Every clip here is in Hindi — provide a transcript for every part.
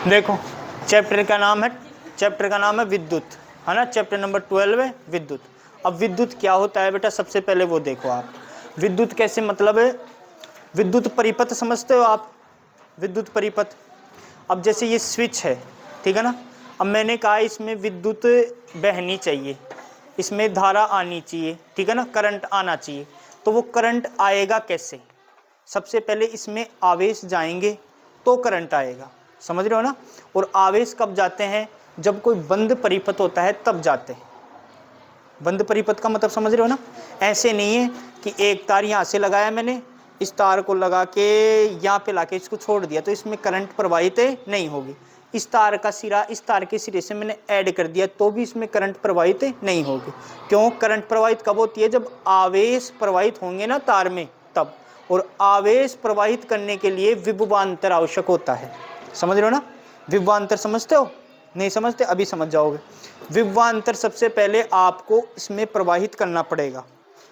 देखो चैप्टर का नाम है विद्युत, है ना। चैप्टर नंबर 12 है विद्युत। अब विद्युत क्या होता है बेटा, सबसे पहले वो देखो आप। विद्युत कैसे मतलब है, विद्युत परिपथ समझते हो आप, विद्युत परिपथ। अब जैसे ये स्विच है, ठीक है ना। अब मैंने कहा इसमें विद्युत बहनी चाहिए, इसमें धारा आनी चाहिए, ठीक है ना, करंट आना चाहिए। तो वो करंट आएगा कैसे, सबसे पहले इसमें आवेश जाएंगे तो करंट आएगा, समझ रहे हो ना। और आवेश कब जाते हैं, जब कोई बंद परिपथ होता है तब जाते हैं। बंद परिपथ का मतलब समझ रहे हो ना। ऐसे नहीं है कि एक तार यहाँ से लगाया मैंने, इस तार को लगा के यहाँ पे लाके इसको छोड़ दिया तो इसमें करंट प्रवाहित नहीं होगी। इस तार का सिरा इस तार के सिरे से मैंने ऐड कर दिया तो भी इसमें करंट प्रवाहित नहीं होगी। क्यों, करंट प्रवाहित कब होती है, जब आवेश प्रवाहित होंगे ना तार में तब। और आवेश प्रवाहित करने के लिए विभवांतर आवश्यक होता है, समझ रहे हो ना। विभवांतर समझते हो, नहीं समझते, अभी समझ जाओगे। विभवांतर सबसे पहले आपको इसमें प्रवाहित करना पड़ेगा।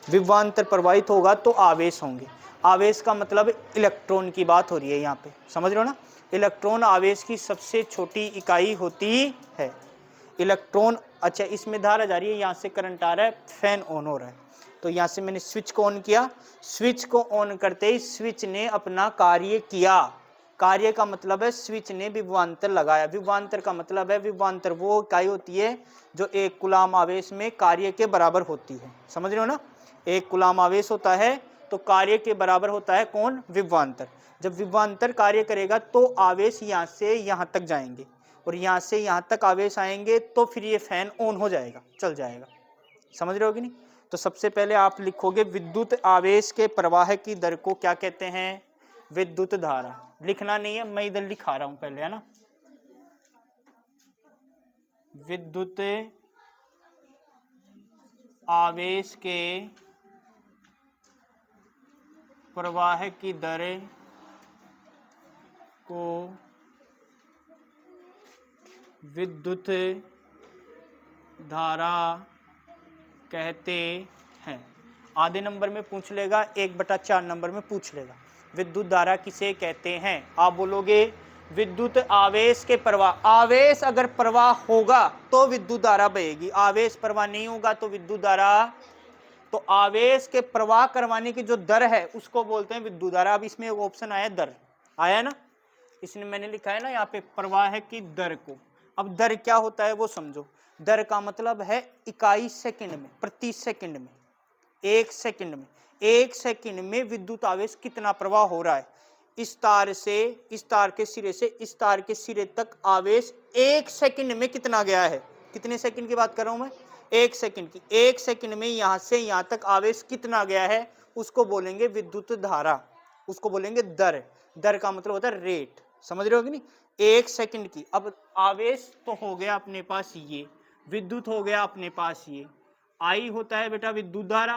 विभवांतर प्रवाहित होगा तो आवेश होंगे। आवेश का मतलब इलेक्ट्रॉन की बात हो रही है यहाँ पे, समझ रहे हो ना। इलेक्ट्रॉन आवेश की सबसे छोटी इकाई होती है। इलेक्ट्रॉन, अच्छा इसमें धारा जा रही है, यहाँ से करंट आ रहा है, फैन ऑन हो रहा है। तो यहाँ से मैंने स्विच को ऑन किया, स्विच को ऑन करते ही स्विच ने अपना कार्य किया। कार्य का मतलब है स्विच ने विभवांतर लगाया। विभवांतर का मतलब है, विभवांतर वो इकाई होती है जो एक कूलाम आवेश में कार्य के बराबर होती है, समझ रहे हो ना। एक कूलाम आवेश होता है तो कार्य के बराबर होता है कौन, विभवांतर। जब विभवांतर कार्य करेगा तो आवेश यहाँ से यहाँ तक जाएंगे और यहाँ से यहाँ तक आवेश आएंगे तो फिर ये फैन ऑन हो जाएगा, चल जाएगा, समझ रहे हो कि नहीं। तो सबसे पहले आप लिखोगे विद्युत आवेश के प्रवाह की दर को क्या कहते हैं, विद्युत धारा। लिखना नहीं है, मैं इधर लिखा रहा हूं पहले, है ना। विद्युत आवेश के प्रवाह की दर को विद्युत धारा कहते हैं। आधे नंबर में पूछ लेगा, 1/4 नंबर में पूछ लेगा विद्युत धारा किसे कहते हैं। आप बोलोगे विद्युत आवेश के प्रवाह, आवेश अगर प्रवाह होगा तो विद्युत धारा बहेगी, आवेश प्रवाह नहीं होगा तो विद्युत धारा। तो आवेश के प्रवाह करवाने की जो दर है उसको बोलते हैं विद्युत धारा। अब इसमें ऑप्शन आया दर, आया ना, इसने मैंने लिखा है ना यहाँ पे प्रवाह की दर को। अब दर क्या होता है वो समझो। दर का मतलब है इकाई सेकंड में, प्रति सेकंड में, एक सेकंड में। एक सेकंड में विद्युत आवेश कितना प्रवाह हो रहा है, इस तार से इस तार के सिरे से इस तार के सिरे तक आवेश एक सेकंड में कितना गया है। कितने सेकंड की बात कर रहा हूं मैं, एक सेकंड की। एक सेकंड में यहां से यहां तक आवेश कितना गया है उसको बोलेंगे विद्युत धारा, उसको बोलेंगे दर। दर का मतलब होता है रेट, समझ रहे हो कि नहीं, एक सेकंड की। अब आवेश तो हो गया अपने पास ये, विद्युत हो गया अपने पास ये। आई होता है बेटा विद्युत धारा,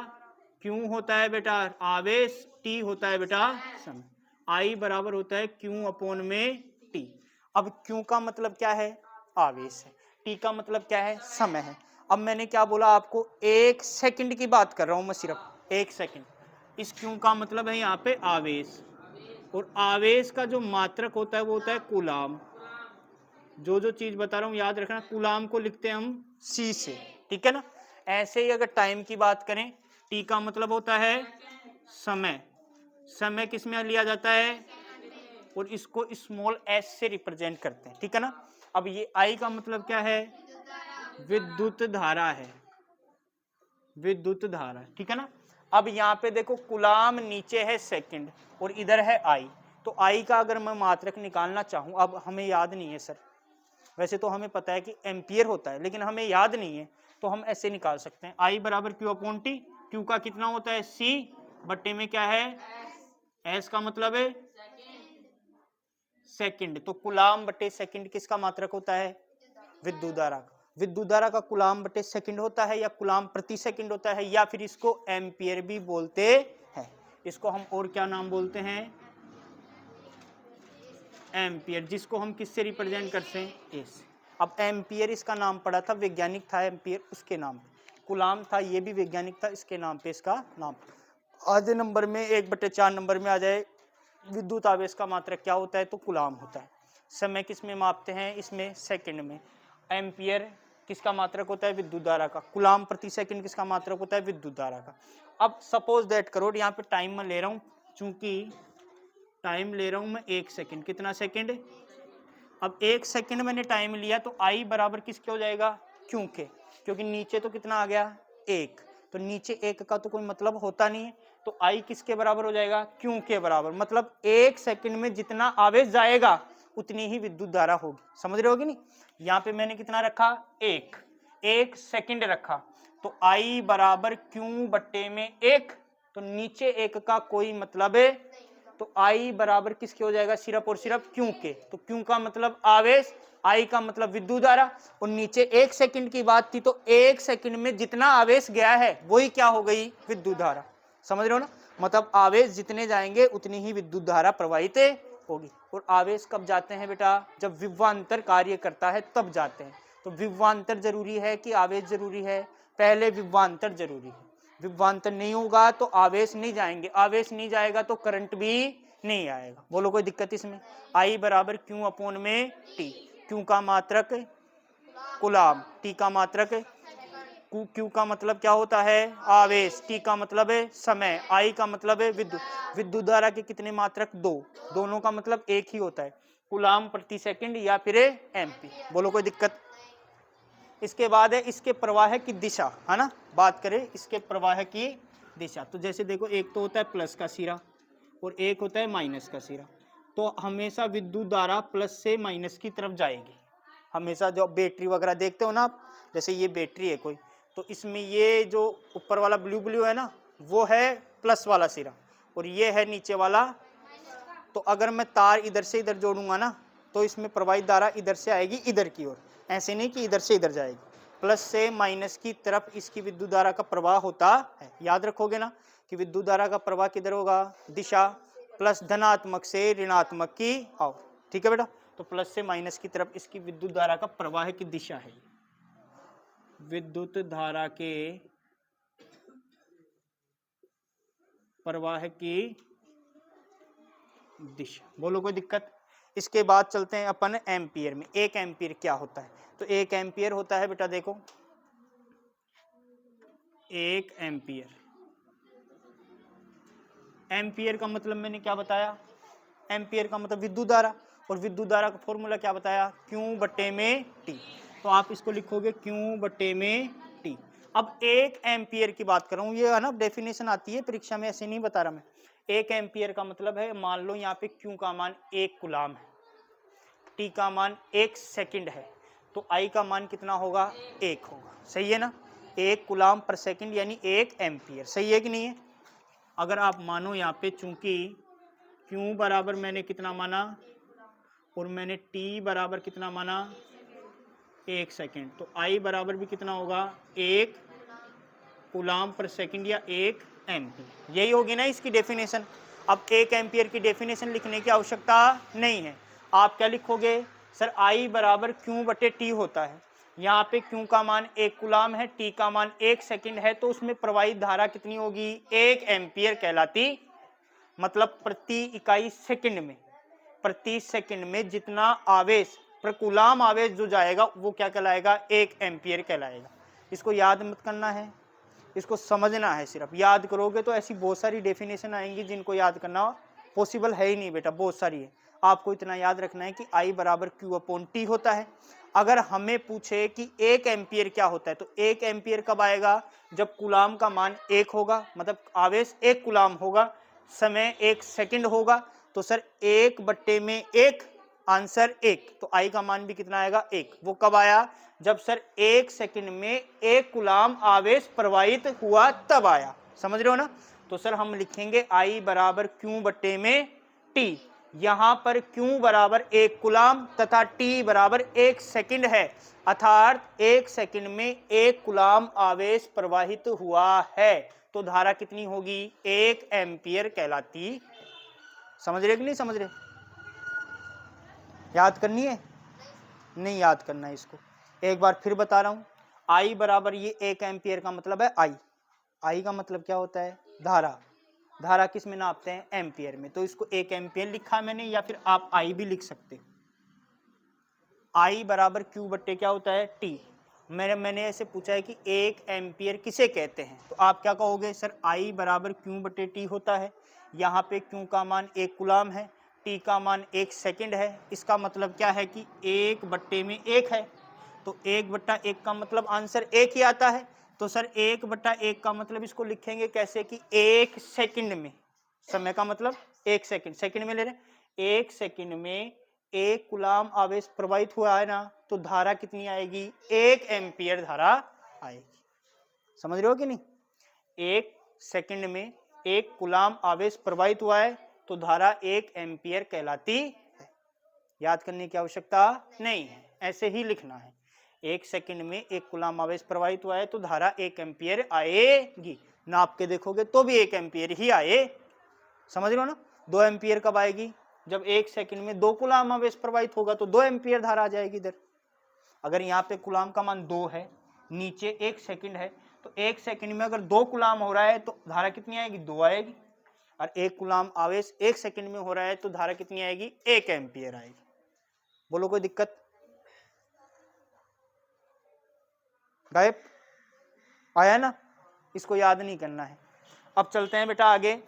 क्यू होता है बेटा आवेश, टी होता है बेटा समय। आई बराबर होता है क्यू अपॉन में टी। अब क्यू का मतलब क्या है, आवेश है, टी का मतलब क्या है, समय है। अब मैंने क्या बोला आपको, एक सेकंड की बात कर रहा हूं मैं, सिर्फ एक सेकंड। इस क्यू का मतलब है यहाँ पे आवेश, और आवेश का जो मात्रक होता है वो होता है कूलाम। जो चीज बता रहा हूं याद रखना, कूलाम को लिखते हैं हम सी से, ठीक है ना। ऐसे ही अगर टाइम की बात करें, टी का मतलब होता है समय। समय किस में लिया जाता है, और इसको स्मॉल एस से रिप्रेजेंट करते हैं, ठीक है ना। अब ये आई का मतलब क्या है, विद्युत धारा है, विद्युत धारा, ठीक है ना। अब यहाँ पे देखो कूलाम नीचे है सेकंड और इधर है आई। तो आई का अगर मैं मात्रक निकालना चाहूं, अब हमें याद नहीं है सर, वैसे तो हमें पता है कि एम्पियर होता है लेकिन हमें याद नहीं है, तो हम ऐसे निकाल सकते हैं आई बराबर क्यू अपॉन टी। क्यू का कितना होता है सी, बट्टे में क्या है एस का मतलब है सेकंड। तो कूलाम बटे सेकंड किसका मात्रक होता है, विद्युत धारा का। विद्युत धारा का कूलाम बटे सेकंड होता है या कूलाम प्रति सेकंड होता है, या फिर इसको एम्पियर भी बोलते हैं। इसको हम और क्या नाम बोलते हैं, एम्पियर, जिसको हम किससे रिप्रेजेंट करते हैं, ए से। अब एम्पियर इसका नाम पड़ा था, वैज्ञानिक था एम्पियर, उसके नाम पे। कूलाम था ये भी वैज्ञानिक था, इसके नाम पे इसका नाम। आधे नंबर में 1/4 नंबर में आ जाए विद्युत आवेश का मात्रक क्या होता है, तो कूलाम होता है। समय किस में मापते हैं, इसमें सेकंड में। एम्पियर किसका मात्रक होता है, विद्युत धारा का। कूलाम प्रति सेकंड किसका मात्रक होता है, विद्युत धारा का। अब सपोज दैट करो, यहाँ पे टाइम में ले रहा हूँ, चूंकि टाइम ले रहा हूँ मैं 1 सेकंड, कितना सेकंड। अब 1 सेकंड मैंने टाइम लिया तो आई बराबर किसके हो जाएगा, क्योंकि नीचे तो कितना आ गया 1, तो नीचे 1 का तो कोई मतलब होता नहीं है, तो आई किसके बराबर हो जाएगा, क्यू के बराबर। मतलब 1 सेकंड में जितना आवेश जाएगा उतनी ही विद्युत धारा होगी। समझ रहे होगी नहीं। यहाँ पे मैंने कितना रखा, 1 सेकंड रखा, तो आई बराबर क्यू बट्टे में 1, तो नीचे 1 का कोई मतलब है, तो आई बराबर किसके हो जाएगा, सिर्फ और सिर्फ क्यू के। तो क्यू का मतलब आवेश, आई का मतलब विद्युत धारा, और नीचे 1 सेकंड की बात थी, तो 1 सेकंड में जितना आवेश गया है वही क्या हो गई, विद्युत धारा। समझ रहे हो ना। मतलब आवेश जितने जाएंगे उतनी ही विद्युत धारा प्रवाहित होगी। और आवेश कब जाते हैं बेटा, जब विभवांतर कार्य करता है तब जाते हैं। तो विभवांतर जरूरी है कि आवेश जरूरी है, पहले विभवांतर जरूरी है। विभवांतर नहीं होगा तो आवेश नहीं जाएंगे, आवेश नहीं जाएगा तो करंट भी नहीं आएगा। बोलो कोई दिक्कत इसमें। आई बराबर क्यू अपोन में टी, क्यू का मात्रक कूलाम, टी का मात्रक क्यू का मतलब क्या होता है, आवेश, टी का मतलब है समय, आई का मतलब है विद्युत। विद्युत धारा के कितने मात्रक, 2, दोनों का मतलब एक ही होता है, कूलाम प्रति सेकंड या फिर एम्पी। बोलो कोई दिक्कत। इसके बाद है इसके प्रवाह की दिशा, है ना। बात करें इसके प्रवाह की दिशा, तो जैसे देखो एक तो होता है प्लस का सिरा और एक होता है माइनस का सिरा। तो हमेशा विद्युत धारा प्लस से माइनस की तरफ जाएगी हमेशा। जो बैटरी वगैरह देखते हो ना आप, जैसे ये बैटरी है कोई, तो इसमें ये जो ऊपर वाला ब्लू ब्लू है ना, वो है प्लस वाला सिरा और ये है नीचे वाला। तो अगर मैं तार इधर से इधर जोड़ूंगा ना, तो इसमें प्रवाहित धारा इधर से आएगी इधर की ओर, ऐसे नहीं कि इधर से इधर जाएगी। प्लस से माइनस की तरफ इसकी विद्युत धारा का प्रवाह होता है। याद रखोगे ना कि विद्युत धारा का प्रवाह किधर होगा, दिशा प्लस धनात्मक से ऋणात्मक की ओर। ठीक है बेटा। तो प्लस से माइनस की तरफ इसकी विद्युत धारा का प्रवाह की दिशा है। विद्युत धारा के प्रवाह की दिशा। बोलो कोई दिक्कत। इसके बाद चलते हैं अपन एम्पियर में। 1 एम्पियर क्या होता है, तो 1 एम्पियर होता है बेटा, देखो 1 एम्पियर। एम्पियर का मतलब मैंने क्या बताया, एम्पियर का मतलब विद्युत धारा, और विद्युत धारा का फॉर्मूला क्या बताया, क्यू बट्टे में टी। तो आप इसको लिखोगे क्यू बट्टे में टी। अब 1 एम्पियर की बात कर रहा हूँ, ये है ना डेफिनेशन आती है परीक्षा में, ऐसे नहीं बता रहा मैं। 1 एम्पियर का मतलब है, मान लो यहाँ पे क्यू का मान 1 कूलाम है, टी का मान 1 सेकंड है, तो आई का मान कितना होगा, 1 होगा। सही है ना। 1 कूलाम पर सेकंड यानी 1 एम्पियर। सही है कि नहीं है। अगर आप मानो यहाँ पे, चूंकि क्यू बराबर मैंने कितना माना और मैंने टी बराबर कितना माना, 1 सेकंड, तो आई बराबर भी कितना होगा, 1 कूलाम पर सेकंड या 1 एम्पियर। यही होगी ना इसकी डेफिनेशन। अब 1 एम्पियर की डेफिनेशन लिखने की आवश्यकता नहीं है। आप क्या लिखोगे, सर आई बराबर क्यू बटे टी होता है। यहाँ पे क्यू का मान 1 कूलाम है, टी का मान 1 सेकंड है, तो उसमें प्रवाहित धारा कितनी होगी, 1 एम्पियर कहलाती। मतलब प्रति इकाई सेकंड में, प्रति सेकंड में जितना आवेश, प्रकूलाम आवेश जो जाएगा वो क्या कहलाएगा, 1 एम्पियर कहलाएगा। इसको याद मत करना है, इसको समझना है। सिर्फ याद करोगे तो ऐसी बहुत सारी डेफिनेशन आएंगी जिनको याद करना पॉसिबल है ही नहीं बेटा, बहुत सारी है। आपको इतना याद रखना है कि आई बराबर क्यू अपॉन टी होता है। अगर हमें पूछे कि 1 एम्पियर क्या होता है, तो 1 एम्पियर कब आएगा, जब कूलाम का मान 1 होगा, मतलब आवेश 1 कूलाम होगा, समय 1 सेकंड होगा, तो सर 1 बट्टे में 1, आंसर 1, तो आई का मान भी कितना आएगा, 1। वो कब आया, जब सर 1 सेकंड में 1 कूलाम आवेश प्रवाहित हुआ तब आया। समझ रहे हो ना। तो सर हम लिखेंगे आई बराबर क्यू बट्टे में टी। यहां पर क्यू बराबर 1 कूलाम तथा टी बराबर 1 सेकंड है, अर्थात 1 सेकंड में 1 कूलाम आवेश प्रवाहित हुआ है, तो धारा कितनी होगी, 1 एम्पियर कहलाती। समझ रहे कि नहीं समझ रहे। याद करनी है, नहीं याद करना है इसको। एक बार फिर बता रहा हूं, आई बराबर ये 1 एम्पियर का मतलब है आई, आई का मतलब क्या होता है, धारा। धारा किस में नापते हैं, एम्पियर में, तो इसको 1 एम्पियर लिखा मैंने, या फिर आप आई भी लिख सकते हो। I बराबर Q बट्टे क्या होता है T। मैंने ऐसे पूछा है कि 1 एम्पियर किसे कहते हैं, तो आप क्या कहोगे सर I बराबर Q बट्टे T होता है। यहाँ पे Q का मान 1 कूलाम है, T का मान 1 सेकंड है। इसका मतलब क्या है कि 1 बट्टे में 1 है, तो 1 बट्टा 1 का मतलब आंसर 1 ही आता है। तो सर 1 बट्टा 1 का मतलब इसको लिखेंगे कैसे कि 1 सेकंड में, समय का मतलब 1 सेकंड, सेकंड में ले रहे, 1 सेकंड में 1 कूलाम आवेश प्रवाहित हुआ है ना, तो धारा कितनी आएगी 1 एम्पियर धारा आएगी। समझ रहे हो कि नहीं, 1 सेकंड में 1 कूलाम आवेश प्रवाहित हुआ है तो धारा 1 एम्पियर कहलाती है। याद करने की आवश्यकता नहीं है, ऐसे ही लिखना है। 1 सेकंड में 1 कूलाम आवेश प्रवाहित हुआ है तो धारा 1 एम्पियर आएगी। नाप के देखोगे तो भी 1 एम्पियर ही आए। समझ रहे हो ना। 2 एम्पियर कब आएगी, जब 1 सेकंड में 2 कूलाम आवेश प्रवाहित होगा तो 2 एम्पियर धारा आ जाएगी इधर। अगर यहाँ पे कूलाम का मान 2 है, नीचे 1 सेकंड है, तो 1 सेकंड में अगर 2 कूलाम हो रहा है तो धारा कितनी आएगी 2 आएगी, और 1 कूलाम आवेश 1 सेकंड में हो रहा है तो धारा कितनी आएगी 1 एम्पियर आएगी। बोलो कोई दिक्कत, गायब आया ना, इसको याद नहीं करना है। अब चलते हैं बेटा आगे।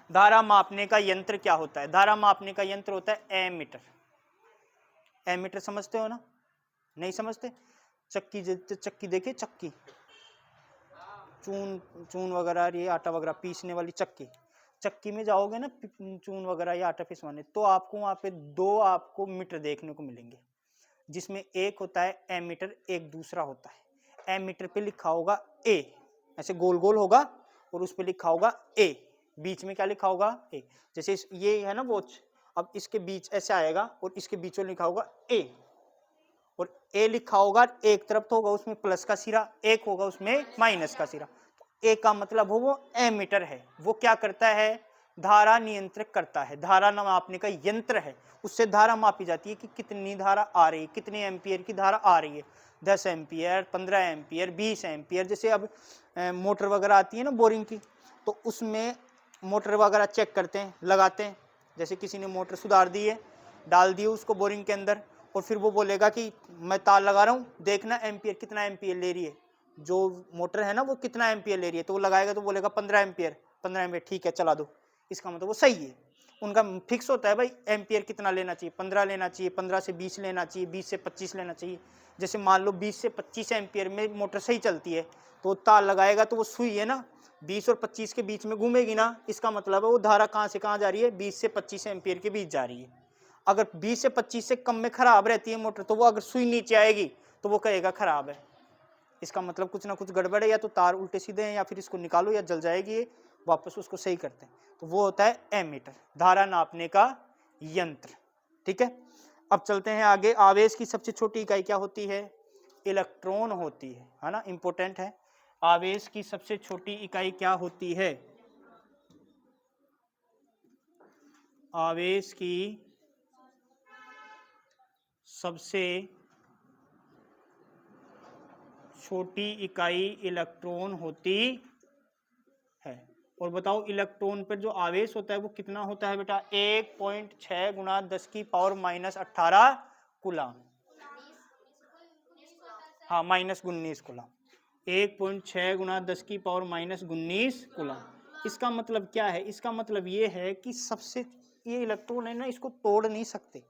धारा मापने का यंत्र क्या होता है, धारा मापने का यंत्र होता है एमीटर। एमीटर समझते हो ना, नहीं समझते, चक्की देखिए, चक्की चून वगैरह ये आटा वगैरह पीसने वाली चक्की में जाओगे ना चून वगैरह या आटा पिसवाने, तो आपको वहां पे 2 आपको मीटर देखने को मिलेंगे, जिसमें एक होता है एमीटर, एक दूसरा होता है। एमीटर पे लिखा होगा ए, ऐसे गोल गोल होगा, और उस पे लिखा होगा ए, बीच में क्या लिखा होगा ए। जैसे ये है ना वॉच, अब इसके बीच ऐसे आएगा और इसके बीच में लिखा होगा ए, और ए लिखा होगा, एक तरफ तो होगा उसमें प्लस का सिरा, एक होगा उसमें माइनस का सिरा। ए का मतलब हो वो एमीटर है, वो क्या करता है धारा नियंत्रित करता है, धारा मापने का यंत्र है। उससे धारा मापी जाती है कि कितनी धारा आ रही है, कितने एम्पियर की धारा आ रही है, 10 एम्पियर, 15 एम्पियर, 20 एम्पियर। जैसे अब मोटर वगैरह आती है ना बोरिंग की, तो उसमें मोटर वगैरह चेक करते हैं, लगाते हैं। जैसे किसी ने मोटर सुधार दी है, डाल दी उसको बोरिंग के अंदर, और फिर वो बोलेगा कि मैं तार लगा रहा हूँ, देखना एम्पियर कितना एम्पियर ले रही है, जो मोटर है ना वो कितना एम्पियर ले रही है, तो वो लगाएगा तो बोलेगा 15 एम्पियर, 15 एम्पियर ठीक है चला दो, इसका मतलब वो सही है। उनका फिक्स होता है भाई एम्पियर कितना लेना चाहिए, 15 लेना चाहिए, 15 से 20 लेना चाहिए, 20 से 25 लेना चाहिए। जैसे मान लो 20 से 25 एम्पियर में मोटर सही चलती है, तो तार लगाएगा तो वो सुई है ना 20 और 25 के बीच में घूमेगी ना, इसका मतलब है वो धारा कहाँ से कहाँ जा रही है, 20 से 25 एम्पियर के बीच जा रही है। अगर 20 से 25 से कम में खराब रहती है मोटर, तो वो अगर सुई नीचे आएगी तो वो कहेगा खराब है, इसका मतलब कुछ ना कुछ गड़बड़ है, या तो तार उल्टे सीधे हैं, या फिर इसको निकालो या जल जाएगी ये, वापस उसको सही करते हैं। तो वो होता है एमीटर, धारा नापने का यंत्र। ठीक है, अब चलते हैं आगे। आवेश की सबसे छोटी इकाई क्या होती है, इलेक्ट्रॉन होती है ना, इंपॉर्टेंट है। आवेश की सबसे छोटी इकाई क्या होती है, आवेश की सबसे छोटी इकाई इलेक्ट्रॉन होती है। और बताओ इलेक्ट्रॉन पर जो आवेश होता है वो कितना होता है बेटा, 1.6 गुणा 10 की पावर माइनस 18 कूलाम। हाँ माइनस 19 कूलाम, 1.6 गुणा 10 की पावर माइनस 19 कूलाम। इसका मतलब क्या है, इसका मतलब ये है कि सबसे ये इलेक्ट्रॉन है ना, इसको तोड़ नहीं सकते,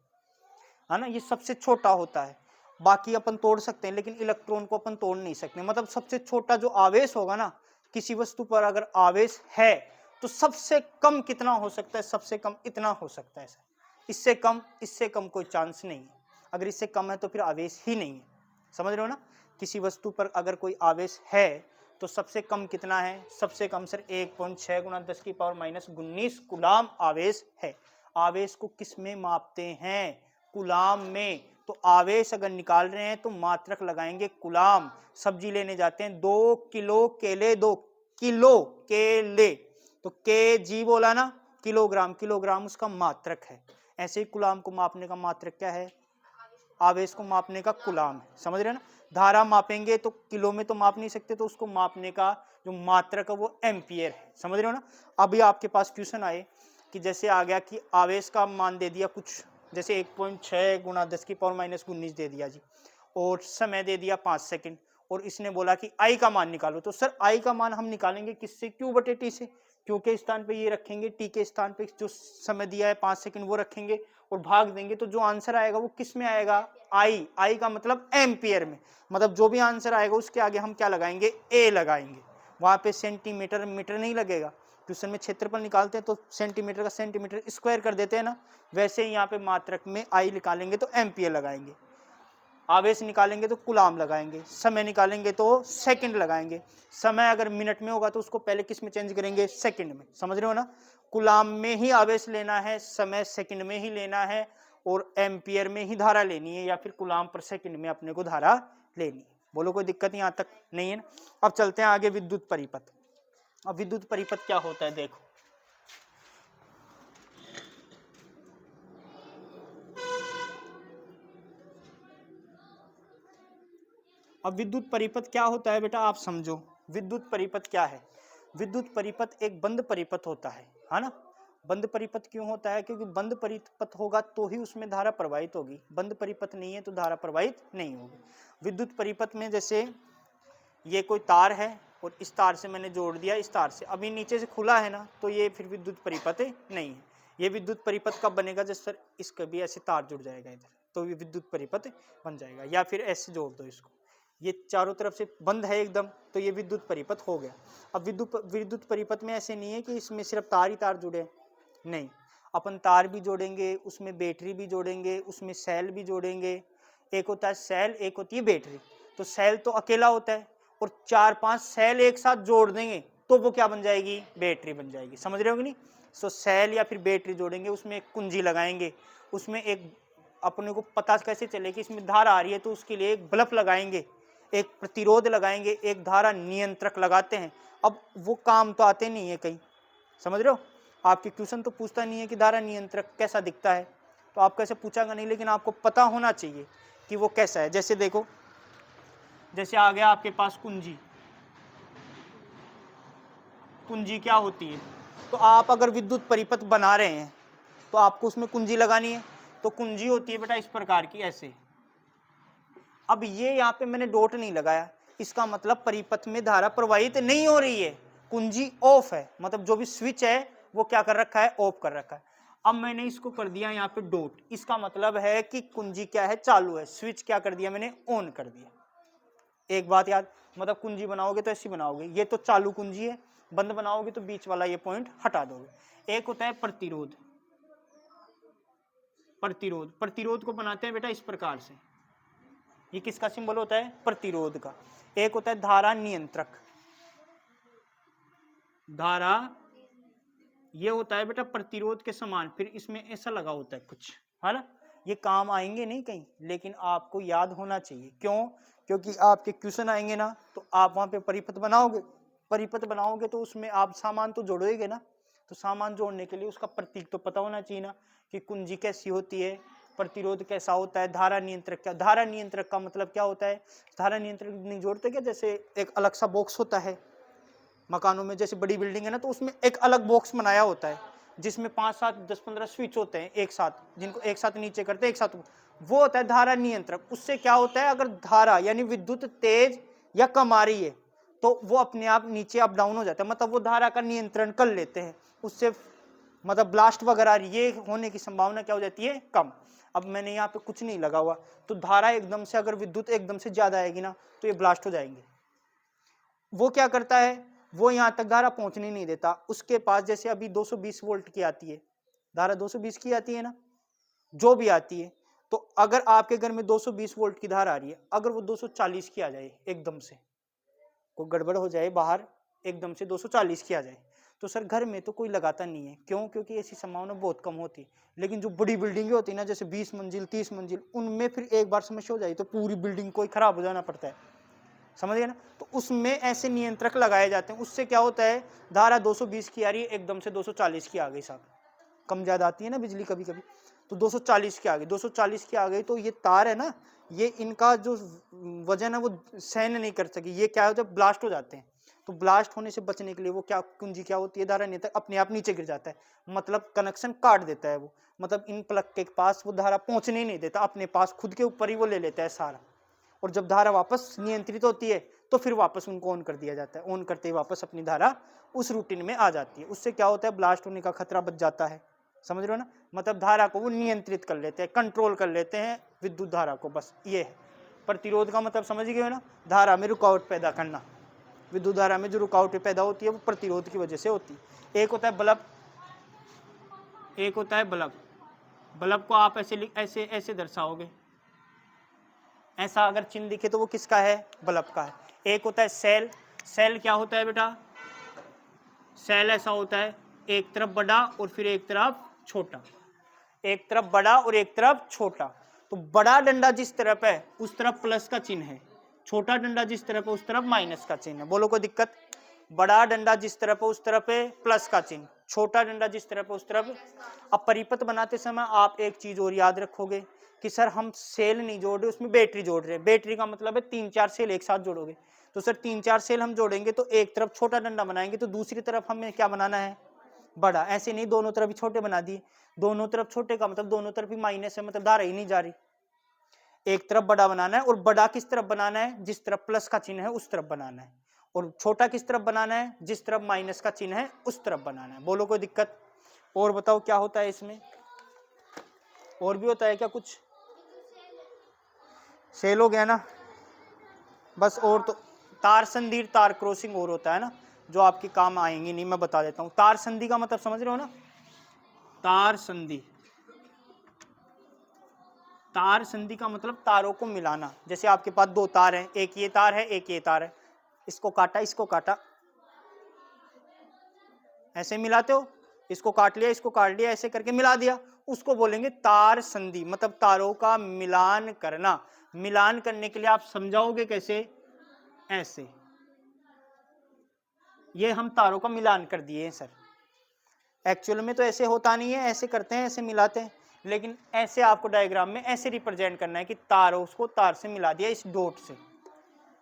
है ना, ये सबसे छोटा होता है। बाकी अपन तोड़ सकते हैं लेकिन इलेक्ट्रॉन को अपन तोड़ नहीं सकते। मतलब सबसे छोटा जो आवेश होगा ना, किसी वस्तु पर अगर आवेश है तो सबसे कम कितना हो सकता है, सबसे कम इतना हो सकता है सर, इससे कम कोई चांस नहीं है। अगर इससे कम है तो फिर आवेश ही नहीं है। समझ रहे हो ना, किसी वस्तु पर अगर कोई आवेश है तो सबसे कम कितना है, सबसे कम सर 1.6 गुणा 10 की पावर माइनस 19 कूलाम आवेश है। आवेश को किस में मापते हैं, कूलाम में। तो आवेश अगर निकाल रहे हैं तो मात्रक लगाएंगे कूलाम। सब्जी लेने जाते हैं 2 किलो केले, 2 किलो केले, तो के जी बोला ना, किलोग्राम, किलोग्राम उसका मात्रक है। ऐसे ही कूलाम को मापने का मात्रक क्या है, आवेश को मापने का कूलाम है। समझ रहे हैं ना, धारा मापेंगे तो किलो में तो माप नहीं सकते, तो उसको मापने का जो मात्रक है वो एम्पियर है। समझ रहे हो ना। अभी आपके पास क्वेश्चन आए कि जैसे आ गया कि आवेश का मान दे दिया कुछ जैसे 1.6 गुणा 10⁻⁻19 दे दिया जी, और समय दे दिया 5 सेकंड, और इसने बोला कि आई का मान निकालो। तो सर आई का मान हम निकालेंगे किससे, क्यू बटे टी से। क्यू के स्थान पे ये रखेंगे, टी के स्थान पे जो समय दिया है 5 सेकंड वो रखेंगे और भाग देंगे, तो जो आंसर आएगा वो किस में आएगा, आई का मतलब एम्पियर में। मतलब जो भी आंसर आएगा उसके आगे हम क्या लगाएंगे, ए लगाएंगे। वहां पे सेंटीमीटर मीटर नहीं लगेगा। ट्यूशन में क्षेत्रफल निकालते हैं तो सेंटीमीटर का सेंटीमीटर स्क्वायर कर देते हैं ना, वैसे ही यहाँ पे मात्रक में आई निकालेंगे तो एम्पियर लगाएंगे, आवेश निकालेंगे तो कुलाम लगाएंगे, समय निकालेंगे तो सेकंड लगाएंगे। समय अगर मिनट में होगा तो उसको पहले किस में चेंज करेंगे, सेकंड में। समझ रहे हो ना, कुलाम में ही आवेश लेना है, समय सेकंड में ही लेना है, और एम्पियर में ही धारा लेनी है, या फिर कुलाम पर सेकंड में अपने को धारा लेनी है। बोलो कोई दिक्कत यहाँ तक नहीं है ना। अब चलते हैं आगे विद्युत परिपथ। अब विद्युत परिपथ क्या होता है देखो, अब विद्युत परिपथ क्या होता है बेटा आप समझो। विद्युत परिपथ क्या है, विद्युत परिपथ एक बंद परिपथ होता है ना। बंद परिपथ क्यों होता है, क्योंकि बंद परिपथ होगा तो ही उसमें धारा प्रवाहित होगी, बंद परिपथ नहीं है तो धारा प्रवाहित नहीं होगी। विद्युत परिपथ में जैसे ये कोई तार है और इस तार से मैंने जोड़ दिया, इस तार से अभी नीचे से खुला है ना, तो ये फिर विद्युत परिपथ नहीं है। ये विद्युत परिपथ कब बनेगा, जैसे सर इसका भी ऐसे तार जुड़ जाएगा इधर, तो ये विद्युत परिपथ बन जाएगा। या फिर ऐसे जोड़ दो इसको, ये चारों तरफ से बंद है एकदम, तो ये विद्युत परिपथ हो गया। अब विद्युत परिपथ में ऐसे नहीं है कि इसमें सिर्फ तार ही तार जुड़े, नहीं, अपन तार भी जोड़ेंगे, उसमें बैटरी भी जोड़ेंगे, उसमें सेल भी जोड़ेंगे। एक होता है सेल, एक होती है बैटरी। तो सेल तो अकेला होता है, और 4-5 सेल एक साथ जोड़ देंगे तो वो क्या बन जाएगी, बैटरी बन जाएगी। समझ रहे हो कि नहीं। सो सेल या फिर बैटरी जोड़ेंगे, उसमें एक कुंजी लगाएंगे, उसमें एक अपने को पता कैसे चले कि इसमें धारा आ रही है, तो उसके लिए एक बल्ब लगाएंगे, एक प्रतिरोध लगाएंगे, एक धारा नियंत्रक लगाते हैं। अब वो काम तो आते नहीं है कहीं, समझ रहे हो। आपके क्वेश्चन तो पूछता नहीं है कि धारा नियंत्रक कैसा दिखता है, तो आप कैसे पूछागा नहीं, लेकिन आपको पता होना चाहिए कि वो कैसा है। जैसे देखो, जैसे आ गया आपके पास कुंजी, कुंजी क्या होती है, तो आप अगर विद्युत परिपथ बना रहे हैं तो आपको उसमें कुंजी लगानी है। तो कुंजी होती है बेटा इस प्रकार की, ऐसे। अब ये यहाँ पे मैंने डॉट नहीं लगाया, इसका मतलब परिपथ में धारा प्रवाहित नहीं हो रही है, कुंजी ऑफ है, मतलब जो भी स्विच है वो क्या कर रखा है, ऑफ कर रखा है। अब मैंने इसको कर दिया यहाँ पे डॉट, इसका मतलब है कि कुंजी क्या है, चालू है, स्विच क्या कर दिया मैंने, ऑन कर दिया। एक बात याद, मतलब कुंजी बनाओगे तो ऐसी बनाओगे, ये तो चालू कुंजी है, बंद बनाओगे तो बीच वाला ये पॉइंट हटा दोगे। एक होता है प्रतिरोध, प्रतिरोध प्रतिरोध को बनाते हैं बेटा इस प्रकार से, ये किसका सिंबल होता है, प्रतिरोध का। एक होता है धारा नियंत्रक, धारा ये होता है बेटा प्रतिरोध के समान, फिर इसमें ऐसा लगा होता है कुछ, है ना। ये काम आएंगे नहीं कहीं, लेकिन आपको याद होना चाहिए। क्यों, क्योंकि आपके क्वेश्चन आएंगे ना, तो आप वहां पे परिपथ बनाओगे, परिपथ बनाओगे तो उसमें आप सामान तो जोड़ोगे ना, तो सामान जोड़ने के लिए उसका प्रतीक तो पता होना चाहिए ना, कि कुंजी कैसी होती है, प्रतिरोध कैसा होता है, धारा नियंत्रक क्या, धारा नियंत्रक का मतलब क्या होता है, धारा नियंत्रक नहीं जोड़ते क्या, जैसे एक अलग सा बॉक्स होता है मकानों में, जैसे बड़ी बिल्डिंग है ना, तो उसमें एक अलग बॉक्स बनाया होता है जिसमें 5, 7, 10, 15 स्विच होते हैं एक साथ, जिनको एक साथ नीचे करते हैं एक साथ, वो होता है धारा नियंत्रक। उससे क्या होता है, अगर धारा यानी विद्युत तेज या कम आ रही है तो वो अपने आप नीचे अप डाउन हो जाता है, मतलब वो धारा का नियंत्रण कर लेते हैं, उससे मतलब ब्लास्ट वगैरह ये होने की संभावना क्या हो जाती है, कम। अब मैंने यहाँ पे कुछ नहीं लगा हुआ, तो धारा एकदम से, अगर विद्युत एकदम से ज्यादा आएगी ना तो ये ब्लास्ट हो जाएंगे। वो क्या करता है, वो यहाँ तक धारा पहुंचने नहीं देता, उसके पास जैसे अभी 220 वोल्ट की आती है धारा, 220 की आती है ना, जो भी आती है, तो अगर आपके घर में 220 वोल्ट की धारा आ रही है, अगर वो 240 की आ जाए एकदम से, कोई गड़बड़ हो जाए बाहर, एकदम से 240 की आ जाए, तो सर घर में तो कोई लगाता नहीं है। क्यों, क्योंकि ऐसी संभावना बहुत कम होती है। लेकिन जो बड़ी बिल्डिंगें होती है ना, जैसे 20 मंजिल 30 मंजिल, उनमें फिर एक बार समस्या हो जाए तो पूरी बिल्डिंग को ही खराब हो जाना पड़ता है, समझ गए ना। तो उसमें ऐसे नियंत्रक लगाए जाते हैं, उससे क्या होता है, धारा 220 की आ रही है, एकदम से 240 की आ गई साहब, कम ज्यादा आती है ना बिजली कभी कभी, तो 240 की आ गई, 240 की आ गई, तो ये तार है ना, ये इनका जो वजन है वो सहन नहीं कर सकी, ये क्या होता है, ब्लास्ट हो जाते हैं। तो ब्लास्ट होने से बचने के लिए वो क्या कुंजी क्या होती है, धारा नियंत्रक अपने आप नीचे गिर जाता है, मतलब कनेक्शन काट देता है वो, मतलब इन प्लग के पास वो धारा पहुंचने नहीं देता, अपने पास खुद के ऊपर ही वो ले लेता है सारा। और जब धारा वापस नियंत्रित होती है तो फिर वापस उनको ऑन कर दिया जाता है, ऑन करते ही वापस अपनी धारा उस रूटीन में आ जाती है। उससे क्या होता है, ब्लास्ट होने का खतरा बच जाता है। समझ रहे हो ना, मतलब धारा को वो नियंत्रित कर लेते हैं, कंट्रोल कर लेते हैं विद्युत धारा को, बस ये है। प्रतिरोध का मतलब समझ गए ना, धारा में रुकावट पैदा करना। विद्युत धारा में जो रुकावट पैदा होती है वो प्रतिरोध की वजह से होती है। एक होता है बल्ब, एक होता है बल्ब। बल्ब को आप ऐसे ऐसे ऐसे दर्शाओगे, ऐसा अगर चिन्ह दिखे तो वो किसका है, बल्ब का है। एक होता है सेल। सेल क्या होता है बेटा, सेल ऐसा होता है एक तरफ बड़ा और फिर एक तरफ छोटा, एक तरफ बड़ा और एक तरफ छोटा। तो बड़ा डंडा जिस तरफ है उस तरफ प्लस का चिन्ह है, छोटा डंडा जिस तरफ है उस तरफ माइनस का चिन्ह है। बोलो कोई दिक्कत, बड़ा डंडा जिस तरफ है उस तरफ है प्लस का चिन्ह, छोटा डंडा जिस तरफ है उस तरफ। अब परिपथ बनाते समय आप एक चीज और याद रखोगे कि सर हम सेल नहीं जोड़ रहे, उसमें बैटरी जोड़ रहे हैं। बैटरी का मतलब है 3-4 सेल एक साथ जोड़ोगे, तो सर 3-4 सेल हम जोड़ेंगे तो एक तरफ छोटा डंडा बनाएंगे तो दूसरी तरफ हमें क्या बनाना है, बड़ा। ऐसे नहीं दोनों तरफ ही छोटे बना दिए, दोनों तरफ छोटे का मतलब दोनों तरफ ही माइनस है, मतलब धारा ही नहीं जा रही। एक तरफ बड़ा बनाना है, और बड़ा किस तरफ बनाना है, जिस तरफ प्लस का चिन्ह है उस तरफ बनाना है। और छोटा किस तरफ बनाना है, जिस तरफ माइनस का चिन्ह है उस तरफ बनाना है। बोलो कोई दिक्कत। और बताओ क्या होता है इसमें, और भी होता है क्या कुछ, सेल हो गया ना बस। और तो तार संधि, तार क्रॉसिंग और होता है ना, जो आपके काम आएंगे नहीं, मैं बता देता हूँ। तार संधि का मतलब समझ रहे हो ना, तार संधि, तार संधि का मतलब तारों को मिलाना। जैसे आपके पास दो तार हैं, एक ये तार है एक ये तार है, इसको काटा इसको काटा, ऐसे मिलाते हो, इसको काट लिया इसको काट लिया, ऐसे करके मिला दिया, उसको बोलेंगे तार संधि, मतलब तारों का मिलान करना। मिलान करने के लिए आप समझाओगे कैसे, ऐसे, ये हम तारों का मिलान कर दिए हैं सर। एक्चुअल में तो ऐसे होता नहीं है, ऐसे करते हैं ऐसे मिलाते हैं, लेकिन ऐसे आपको डायग्राम में ऐसे रिप्रेजेंट करना है कि तारों को तार से मिला दिया इस डॉट से,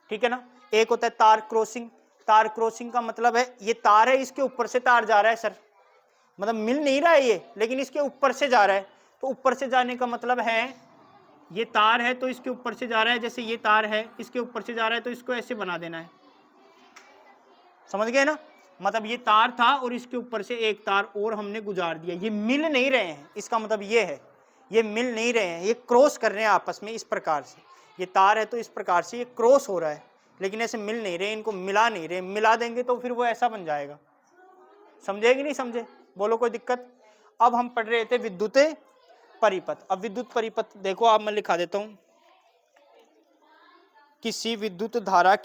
ठीक है ना। एक होता है तार क्रॉसिंग। तार क्रॉसिंग का मतलब है ये तार है, इसके ऊपर से तार जा रहा है सर, मतलब मिल नहीं रहा है ये, लेकिन इसके ऊपर से जा रहा है। तो ऊपर से जाने का मतलब है ये तार है तो इसके ऊपर से जा रहा है, जैसे ये तार है इसके ऊपर से जा रहा है तो इसको ऐसे बना देना है। समझ गए ना, मतलब ये तार था और इसके ऊपर से एक तार और हमने गुजार दिया, ये मिल नहीं रहे हैं, इसका मतलब ये है ये मिल नहीं रहे हैं, ये क्रॉस कर रहे हैं आपस में इस प्रकार से। ये तार है तो इस प्रकार से ये क्रॉस हो रहा है, लेकिन ऐसे मिल नहीं रहे, इनको मिला नहीं रहे। मिला देंगे तो फिर वो ऐसा बन जाएगा। समझे कि नहीं समझे, बोलो कोई दिक्कत। अब हम पढ़ रहे थे विद्युत परिपथ। अब विद्युत परिपथ देखो, आप मैं लिखा देता हूं, किसी विद्युत धारा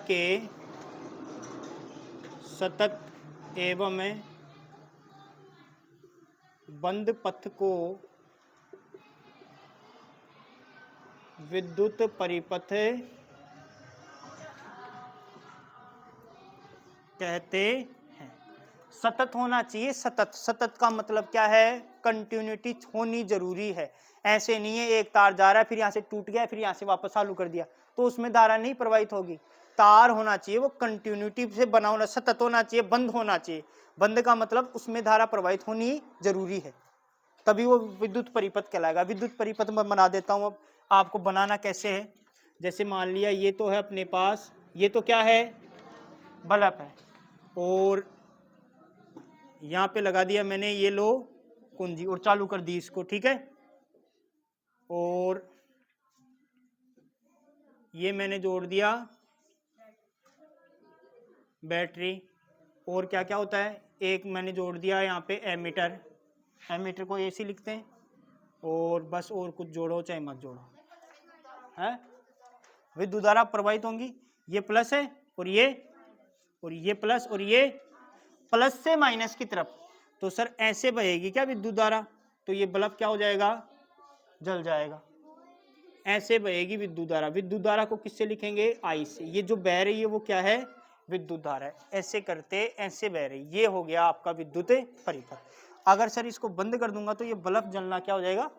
के सतत एवं बंद पथ को विद्युत परिपथ कहते हैं। सतत होना चाहिए, सतत। सतत का मतलब क्या है, कंटिन्यूटी होनी जरूरी है। ऐसे नहीं है एक तार जा रहा है फिर यहाँ से टूट गया फिर यहाँ से वापस चालू कर दिया तो उसमें धारा नहीं प्रवाहित होगी। तार होना चाहिए वो कंटिन्यूटी से बना होना, सतत होना चाहिए, बंद होना चाहिए। बंद का मतलब उसमें धारा प्रवाहित होनी जरूरी है, तभी वो विद्युत परिपथ कहलाएगा। विद्युत परिपथ मैं बना देता हूँ। अब आपको बनाना कैसे है, जैसे मान लिया ये तो है अपने पास, ये तो क्या है, बल्ब है, और यहाँ पे लगा दिया मैंने ये लो कुंजी और चालू कर दी इसको, ठीक है। और ये मैंने जोड़ दिया बैटरी, और क्या क्या होता है, एक मैंने जोड़ दिया यहाँ पे एमीटर। एमीटर को ऐसे लिखते हैं, और बस और कुछ जोड़ो चाहे मत जोड़ो, है। विद्युत धारा प्रवाहित होंगी, ये प्लस है और ये प्लस, और ये प्लस से माइनस की तरफ। तो सर ऐसे बहेगी क्या विद्युत धारा, तो ये बल्ब क्या हो जाएगा, जल जाएगा। ऐसे बहेगी विद्युत धारा। विद्युत धारा को किससे लिखेंगे, आई से। ये जो बह रही है वो क्या है, विद्युत धारा है। ऐसे करते ऐसे बह रही, ये हो गया आपका विद्युत परिपथ। अगर सर इसको बंद कर दूंगा तो ये बल्ब जलना क्या हो जाएगा,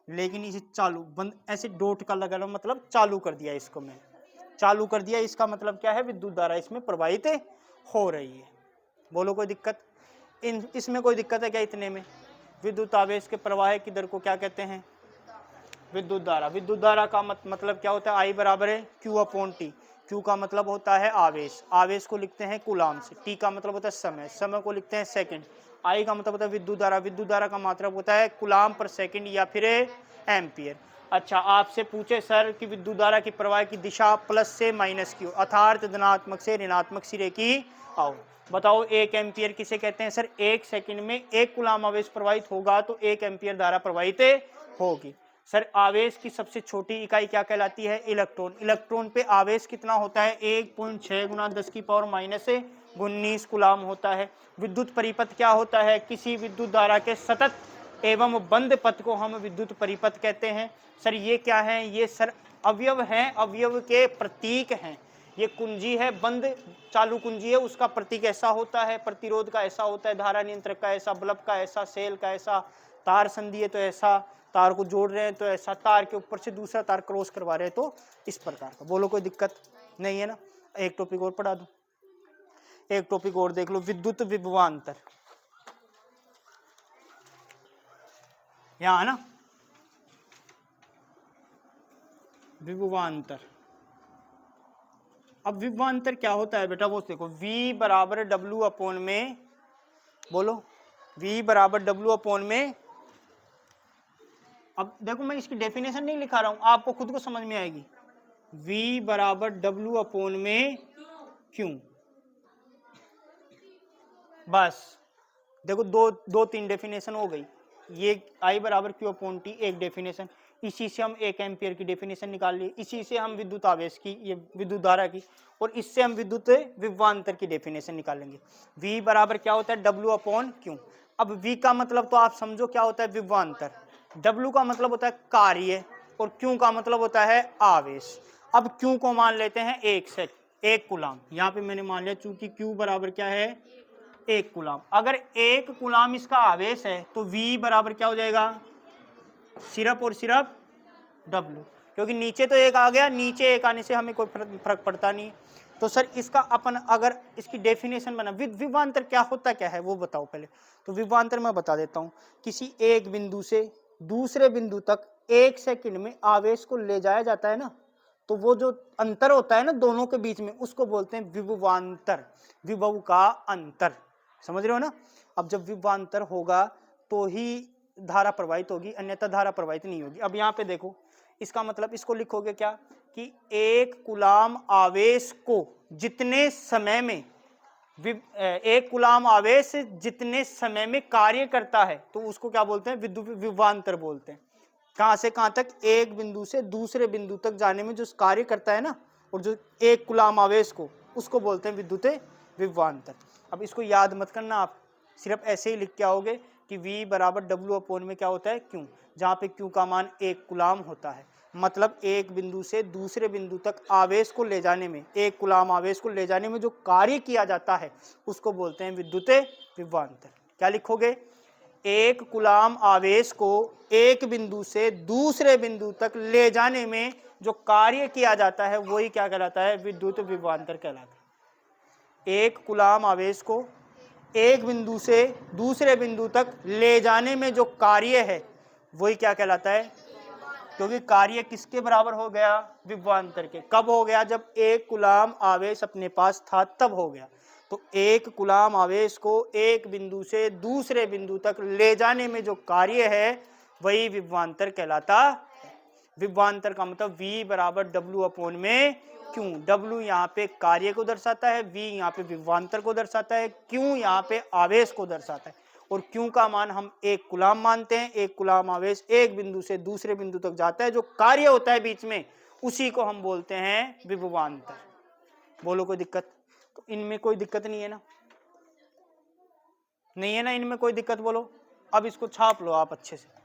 लेकिन इसे चालू बंद ऐसे डॉट का लगा लो, मतलब चालू कर दिया, इसको मैं चालू कर दिया, इसका मतलब क्या है, विद्युत धारा इसमें प्रवाहित हो रही है। बोलो कोई दिक्कत, इसमें कोई दिक्कत है क्या? इतने में विद्युत आवेश के प्रवाह की दर को क्या कहते हैं? विद्युत धारा। विद्युत धारा का मतलब क्या होता है? आई बराबर है क्यू अपॉन टी। क्यू का मतलब होता है आवेश, आवेश को लिखते हैं कूलाम से। टी का मतलब होता है समय, समय को लिखते हैं सेकंड। आई का मतलब होता है विद्युत धारा, विद्युत धारा का मात्रक होता है कूलाम पर सेकंड या फिर एम्पियर। अच्छा, आपसे पूछे सर कि विद्युत धारा की प्रवाह की दिशा प्लस से माइनस की, अर्थात धनात्मक से ऋणात्मक सिरे की आओ, बताओ 1 एम्पियर किसे कहते हैं? सर 1 सेकंड में 1 कूलाम आवेश प्रवाहित होगा तो 1 एम्पियर धारा प्रवाहित होगी। सर आवेश की सबसे छोटी इकाई क्या कहलाती है? इलेक्ट्रॉन। इलेक्ट्रॉन पे आवेश कितना होता है? 1.6 × 10⁻⁻19 कूलाम होता है। विद्युत परिपथ क्या होता है? किसी विद्युत धारा के सतत एवं बंद पथ को हम विद्युत परिपथ कहते हैं। सर ये क्या है? ये सर अवयव हैं, अवयव के प्रतीक हैं। ये कुंजी है, बंद चालू कुंजी है, उसका प्रतीक ऐसा होता है, प्रतिरोध का ऐसा होता है, धारा नियंत्रक का ऐसा, बल्ब का ऐसा, सेल का ऐसा, तार संधि है तो ऐसा, तार को जोड़ रहे हैं तो ऐसा, तार के ऊपर से दूसरा तार क्रॉस करवा रहे हैं तो इस प्रकार का। बोलो कोई दिक्कत नहीं है ना? एक टॉपिक और पढ़ा दूं, एक टॉपिक और देख लो, विद्युत विभवांतर। यहां है ना विभवांतर। अब विभवांतर क्या होता है बेटा? वो देखो, V बराबर W अपॉन में, बोलो V बराबर W अपॉन में। अब देखो मैं इसकी डेफिनेशन नहीं लिखा रहा हूं, आपको खुद को समझ में आएगी। V बराबर W अपॉन में क्यों, बस देखो दो तीन डेफिनेशन हो गई। ये I बराबर Q अपॉन T एक डेफिनेशन, इसी से हम 1 एम्पियर की डेफिनेशन निकाल ली, इसी से हम विद्युत आवेश की, ये विद्युत धारा की, और इससे हम विद्युत विभवांतर की डेफिनेशन निकालेंगे। V बराबर क्या होता है? W upon Q। अब V का मतलब तो आप समझो क्या होता है? विभवांतर। W का मतलब होता है कार्य और Q का मतलब होता है आवेश। अब Q को मान लेते हैं 1 कूलाम। यहाँ पे मैंने मान लिया चूंकि Q बराबर क्या है? 1 कूलाम। अगर 1 कूलाम इसका आवेश है तो V बराबर क्या हो जाएगा? सिर्फ और सिर्फ W, क्योंकि नीचे तो 1 आ गया, नीचे 1 आने से हमें कोई फर्क पड़ता नहीं। तो सर इसका अपन अगर इसकी डेफिनेशन बना, विभवांतर क्या है वो बताओ पहले। तो विभवांतर मैं बता देता हूँ, किसी एक बिंदु से दूसरे बिंदु तक 1 सेकंड में आवेश को ले जाया जाता है ना, तो वो जो अंतर होता है ना दोनों के बीच में, उसको बोलते हैं विभवांतर। विभव का अंतर, समझ रहे हो ना? अब जब विभवांतर होगा तो ही धारा प्रवाहित होगी, अन्यथा धारा प्रवाहित नहीं होगी। अब यहाँ पे देखो, इसका मतलब इसको लिखोगे क्या कि 1 कूलाम आवेश को जितने समय में 1 कूलाम आवेश जितने समय में कार्य करता है तो उसको क्या बोलते हैं? विद्युत विभवांतर बोलते हैं। कहां से कहां तक? एक बिंदु से दूसरे बिंदु तक जाने में जो कार्य करता है ना, और जो 1 कूलाम आवेश को, उसको बोलते हैं विद्युत विभवांतर। अब इसको याद मत करना, आप सिर्फ ऐसे ही लिख के आओगे कि V बराबर W अपॉन में क्या होता है? Q, जहाँ पे Q का मान 1 कूलाम होता है। मतलब एक बिंदु से दूसरे बिंदु तक आवेश को ले जाने में, 1 कूलाम आवेश को ले जाने में जो कार्य किया जाता है उसको बोलते हैं विद्युत विभवांतर। क्या लिखोगे? 1 कूलाम आवेश को एक बिंदु से दूसरे बिंदु तक ले जाने में जो कार्य किया जाता है वही क्या कहलाता है? विद्युत विभवांतर कहलाता है। 1 कूलाम आवेश को एक बिंदु से दूसरे बिंदु तक ले जाने में जो कार्य है वही क्या कहलाता है? क्योंकि कार्य किसके बराबर हो गया? विभवांतर के। कब हो गया? जब 1 कूलाम आवेश अपने पास था तब हो गया। तो 1 कूलाम आवेश को एक बिंदु से दूसरे बिंदु तक ले जाने में जो कार्य है वही विभवांतर कहलाता है। विभवांतर का मतलब V बराबर W अपॉन में Q। W यहाँ पे कार्य को दर्शाता है, V यहाँ पे विभवांतर को दर्शाता है, Q यहाँ पे आवेश को दर्शाता है। और Q का मान हम 1 कूलाम मानते हैं। 1 कूलाम आवेश एक बिंदु से दूसरे बिंदु तक जाता है, जो कार्य होता है बीच में उसी को हम बोलते हैं विभवांतर। बोलो कोई दिक्कत? तो इनमें कोई दिक्कत नहीं है ना? नहीं है ना इनमें कोई दिक्कत? बोलो। अब इसको छाप लो आप अच्छे से।